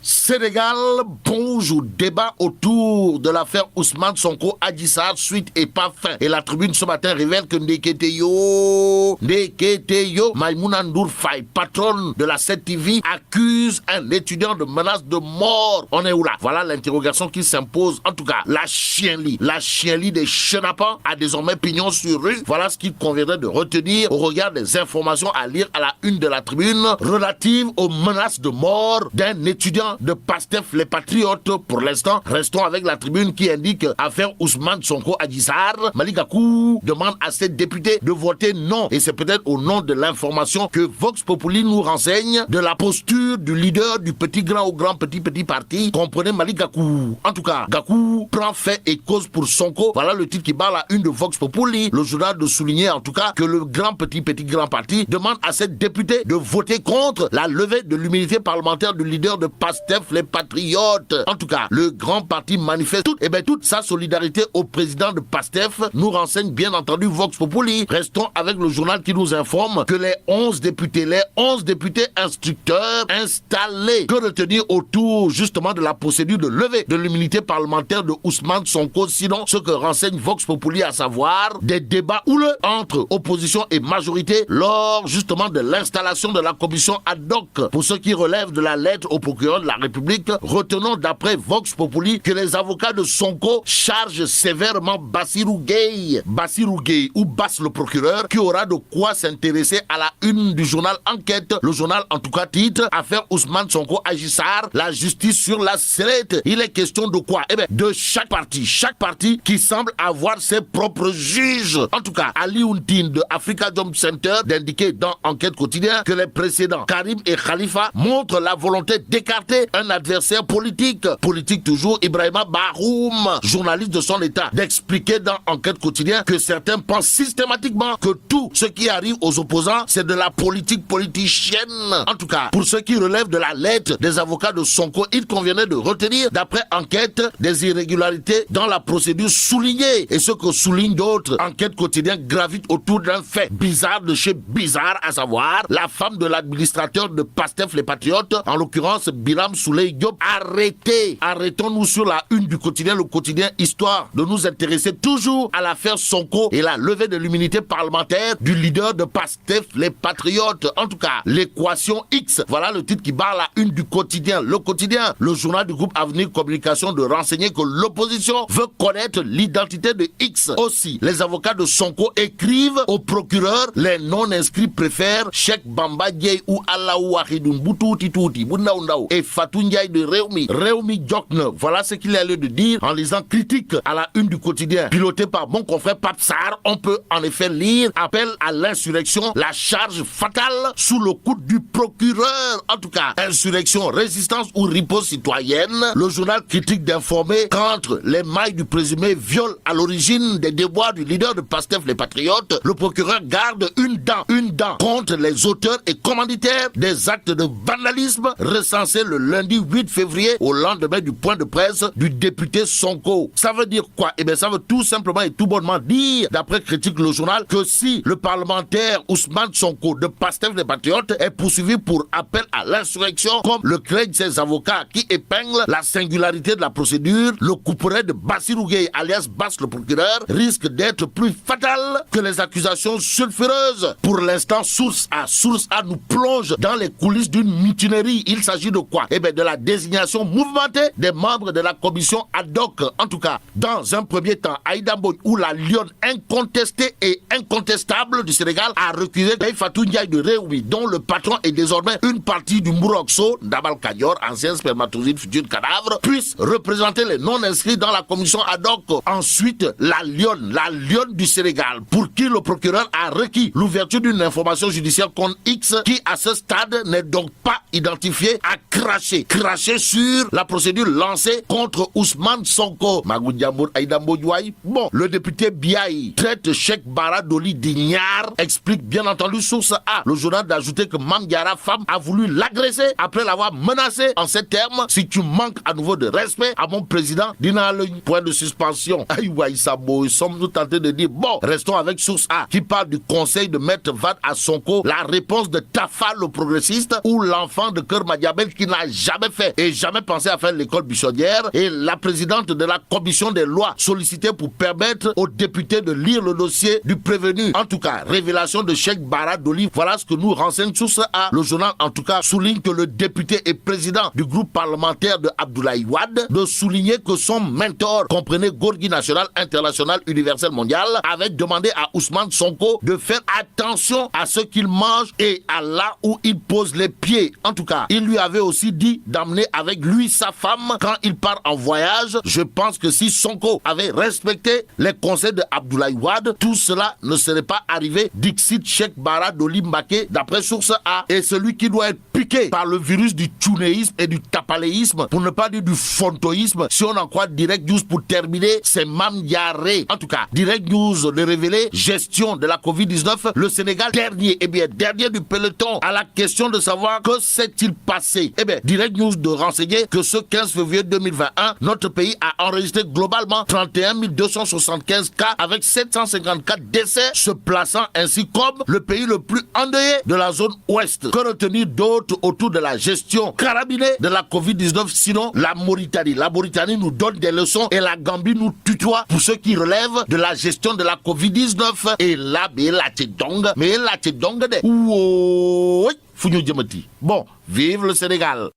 Sénégal plonge au débat autour de l'affaire Ousmane Sonko Adji Sarr, suite et pas fin. Et la tribune ce matin révèle que Ndeketeyo, Maïmouna Ndour Faye, patronne de la 7TV, accuse un étudiant de menace de mort. On est où là? Voilà l'interrogation qui s'impose. En tout cas, la chienlit des chenapans a désormais pignon sur rue. Voilà ce qu'il conviendrait de retenir au regard des informations à lire à la une de la tribune relative aux menaces de mort d'un étudiant de Pastef les Patriotes. Pour l'instant, restons avec la tribune qui indique affaire Ousmane Sonko Adji Sarr. Malick Gakou demande à ses députés de voter non. Et c'est peut-être au nom de l'information que Vox Populi nous renseigne de la posture du leader du petit grand ou grand petit parti. Comprenez Malick Gakou. En tout cas, Gakou prend fait et cause pour Sonko. Voilà le titre qui bat la une de Vox Populi. Le journal de souligner en tout cas que le grand petit grand parti demande à ses députés de voter contre la levée de l'immunité parlementaire du leader de Pastef les Patriotes. En tout cas, le grand parti manifeste toute sa solidarité au président de Pastef, nous renseigne bien entendu Vox Populi. Restons avec le journal qui nous informe que les 11 députés instructeurs installés, que retenir autour justement de la procédure de levée de l'immunité parlementaire de Ousmane Sonko, sinon ce que renseigne Vox Populi, à savoir des débats houleux entre opposition et majorité lors justement de l'installation de la commission ad hoc. Pour ce qui relève de la lettre au procureur de la République, retenons d'après Vox Populi que les avocats de Sonko chargent sévèrement Bassirou Gueye ou Bass le procureur, qui aura de quoi s'intéresser à la une du journal Enquête. Le journal en tout cas titre affaire Ousmane Sonko Adji Sarr, la justice sur la sellette. Il est question de quoi? De chaque parti qui semble avoir ses propres juges. En tout cas, Ali Ountin de Africa Jom Center d'indiquer dans Enquête quotidien que les précédents Karim et Khalifa montrent la volonté d'écarter un adversaire politique toujours, Ibrahima Baroum, journaliste de son état, d'expliquer dans Enquête quotidien que certains pensent systématiquement que tout ce qui arrive aux opposants, c'est de la politique politicienne. En tout cas, pour ce qui relève de la lettre des avocats de Sonko, il convenait de retenir, d'après Enquête, des irrégularités dans la procédure soulignée. Et ce que soulignent d'autres, Enquête quotidien gravite autour d'un fait bizarre de chez bizarre, à savoir la femme de l'administrateur de Pastef les Patriotes, en l'occurrence Biram Souley Diop, arrêté. Arrêtons-nous sur la une du quotidien, le quotidien, histoire de nous intéresser toujours à l'affaire Sonko et la levée de l'immunité parlementaire du leader de Pastef les Patriotes. En tout cas, l'équation X, voilà le titre qui barre la une du quotidien. Le quotidien, le journal du groupe Avenir Communication, de renseigner que l'opposition veut connaître l'identité de X. Aussi, les avocats de Sonko écrivent au procureur, les non-inscrits préfèrent Cheikh Bamba Dièye ou Allahou Wahidou Boutouti Touti Bundaoundao et Fatou Ndiaye de Réumi Djokne. Voilà ce qu'il a lieu de dire en lisant critique à la une du quotidien. Piloté par mon confrère Pape Sarr, on peut en effet lire appel à l'insurrection, la charge fatale sous le coude du procureur. En tout cas, insurrection, résistance ou riposte citoyenne. Le journal critique d'informer qu'entre les mailles du présumé viol à l'origine des déboires du leader de Pastef les Patriotes, le procureur garde une dent contre les auteurs et commanditaires des actes de vandalisme recensés le lundi 8 février au lendemain du point de presse du député Sonko. Ça veut dire quoi? Ça veut tout simplement et tout bonnement dire, d'après critique le journal, que si le parlementaire Ousmane Sonko de Pastef les Patriotes est poursuivi pour appel à l'insurrection, comme le craignent ses avocats qui épinglent la singularité de la procédure, le couperet de Bassirou Gueye alias Bass le procureur risque d'être plus fatal que les accusations sulfureuses. Pour l'instant, Source A nous plonge dans les coulisses d'une mutinerie. Il s'agit de quoi? De la désignation mouvementée des membres de la commission ad hoc. En tout cas, dans un premier temps, Aïda Mbodj, ou la lionne incontestée et incontestable du Sénégal, a recusé Fatou Ndiaye de Réumi, dont le patron est désormais une partie du Mourokso, Dabal Kadior, ancien spermatozoïde futur cadavre, puisse représenter les non-inscrits dans la commission ad hoc. Ensuite, la lionne du Sénégal, pour qui le procureur a requis l'ouverture d'une information judiciaire contre X, qui à ce stade n'est donc pas identifié, a craché sur la procédure lancée contre Ousmane Sonko. Bon, le député Biaï traite Cheikh Bara Dolly d'ignare, explique bien entendu Source A. Le journal d'ajouter que Mangiara, femme, a voulu l'agresser après l'avoir menacé en ces termes: si tu manques à nouveau de respect à mon président, dina le point de suspension. Aïe, Sabo, sommes-nous tentés de dire, bon, restons avec Source A, qui parle du conseil de Maître Wade à Sonko, la réponse de Tafa le progressiste, ou l'enfant de Cœur Madiabel qui n'a jamais fait et jamais pensé à faire l'école buissonnière. Et la présidente de la commission des lois sollicitée pour permettre aux députés de lire le dossier du prévenu. En tout cas, révélation de Cheikh Bara Dolly. Voilà ce que nous renseigne Source A. Le journal, en tout cas, souligne que le député et président du groupe parlementaire de Abdoulaye Wade de souligner que son mentor, comprenez Gorgui National, International, Universel, Mondial, avait demandé à Ousmane Sonko de faire attention à ce qu'il mange et à là où il pose les pieds. En tout cas, il lui avait aussi dit d'amener avec lui sa femme quand il part en voyage. Je pense que si Sonko avait respecté les conseils de Abdoulaye Wade, tout cela ne serait pas arrivé. Dixit Cheikh Bara Dolly Mbacké, d'après Source A. Et celui qui doit être piqué par le virus du tchounéisme et du tapaléisme, pour ne pas dire du fontoïsme, si on en croit Direct News pour terminer, c'est Mame Diarra. En tout cas, Direct News le révélé, gestion de la Covid-19, le Sénégal dernier, dernier du peloton, à la question de savoir que s'est-il passé. Direct News de renseigner que ce 15 février 2021, notre pays a enregistré globalement 31 275 cas avec 754 décès, se plaçant ainsi comme le pays le plus endeuillé de la zone ouest. Que retenir d'autre autour de la gestion carabinée de la Covid-19, sinon la Mauritanie. La Mauritanie nous donne des leçons et la Gambie nous tutoie pour ce qui relève de la gestion de la Covid-19. Et là, mais la tchedong de bon, vive le Sénégal.